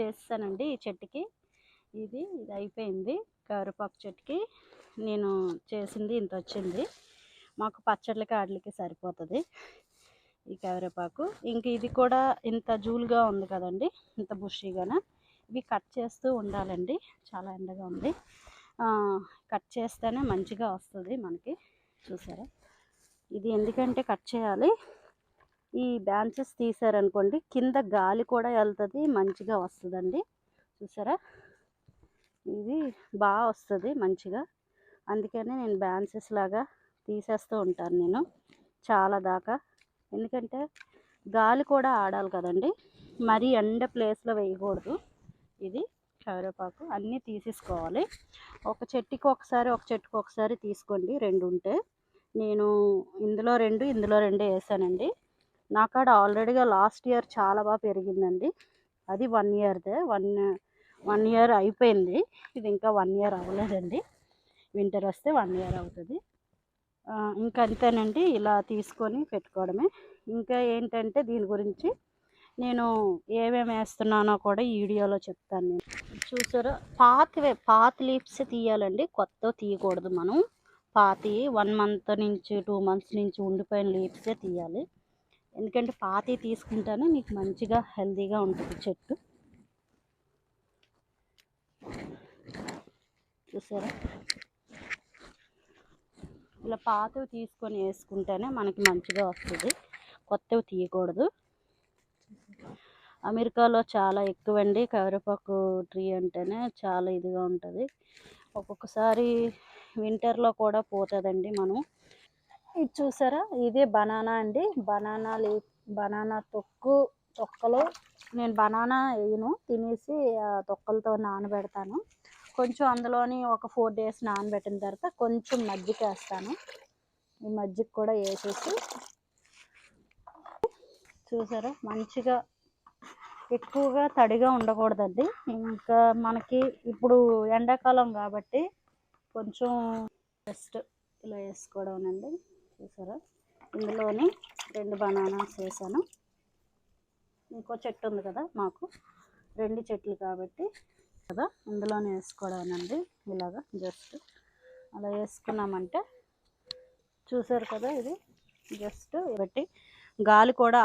చేస్తానండి ఈ చెట్టుకి. ఇది అయిపోయింది. కరివేపాకు చెట్టుకి నేను చేసింది ఇంత వచ్చింది. మాకు పచ్చళ్ళకి వాటికి సరిపోతుంది ఈ కరివేపాకు. ఇంక ఇది కూడా ఇంత జూలుగా ఉంది కదండి, ఇంత బుషీగాన. ఇవి కట్ చేస్తూ ఉండాలండి. చాలా ఎండగా ఉంది. కట్ చేస్తేనే మంచిగా వస్తుంది మనకి. చూసారా, ఇది ఎందుకంటే కట్ చేయాలి, ఈ బ్రాంచెస్ తీసారనుకోండి కింద గాలి కూడా వెళ్తుంది, మంచిగా వస్తుందండి. చూసారా, ఇది బాగా వస్తుంది మంచిగా. అందుకనే నేను బ్రాంచెస్ లాగా తీసేస్తూ ఉంటాను నేను చాలా దాకా. ఎందుకంటే గాలి కూడా ఆడాలి కదండి, మరీ ఎండ ప్లేస్లో వేయకూడదు. ఇది కరివేపాకు అన్నీ తీసేసుకోవాలి. ఒక చెట్టుకి ఒకసారి తీసుకోండి, 2 ఉంటే. నేను ఇందులో 2 వేసానండి. నా కాడ ఆల్రెడీగా లాస్ట్ ఇయర్ చాలా బాగా పెరిగిందండి. అది 1 ఇయర్దే. 1 ఇయర్ అయిపోయింది. ఇది ఇంకా 1 ఇయర్ అవ్వలేదండి. వింటర్ వస్తే 1 ఇయర్ అవుతుంది. ఇంకా అంతేనండి, ఇలా తీసుకొని పెట్టుకోవడమే. ఇంకా ఏంటంటే దీని గురించి నేను ఏమేమి వేస్తున్నానో కూడా ఈ వీడియోలో చెప్తాను. నేను చూసారా, పాత లీవ్స్ తీయాలండి, కొత్త తీయకూడదు. మనం పాతి 1 మంత్ నుంచి 2 మంత్స్ నుంచి ఉండిపోయిన లీవ్సే తీయాలి. ఎందుకంటే పాతి తీసుకుంటేనే మీకు మంచిగా హెల్తీగా ఉంటుంది చెట్టు. చూసారా, ఇలా పాతవి తీసుకొని వేసుకుంటేనే మనకి మంచిగా వస్తుంది, కొత్తవి తీయకూడదు. అమెరికాలో చాలా ఎక్కువండి కరివేపాకు ట్రీ అంటేనే చాలా ఇదిగా ఉంటుంది. ఒక్కొక్కసారి వింటర్లో కూడా పోతుందండి. మనం ఇది చూసారా, ఇదే బనానా అండి. బనానా తొక్కలు నేను బనానా వేయను, తినేసి తొక్కలతో నానబెడతాను. కొంచెం అందులోని ఒక 4 days నానబెట్టిన తర్వాత కొంచెం మజ్జిగ వేస్తాను. ఈ మజ్జిగ కూడా వేసేసి, చూసారా, మంచిగా ఎక్కువగా తడిగా ఉండకూడదండి. ఇంకా మనకి ఇప్పుడు ఎండాకాలం కాబట్టి కొంచెం జస్ట్ ఇలా వేసుకోవడం. చూసారా, ఇందులోని 2 బనానాస్ వేసాను. ఇంకో చెట్టు ఉంది కదా, మాకు 2 చెట్లు కాబట్టి కదా, ఇందులోనే వేసుకోవడం. ఇలాగా జస్ట్ అలా వేసుకున్నామంటే, చూసారు కదా, ఇది జస్ట్ పెట్టి గాలి కూడా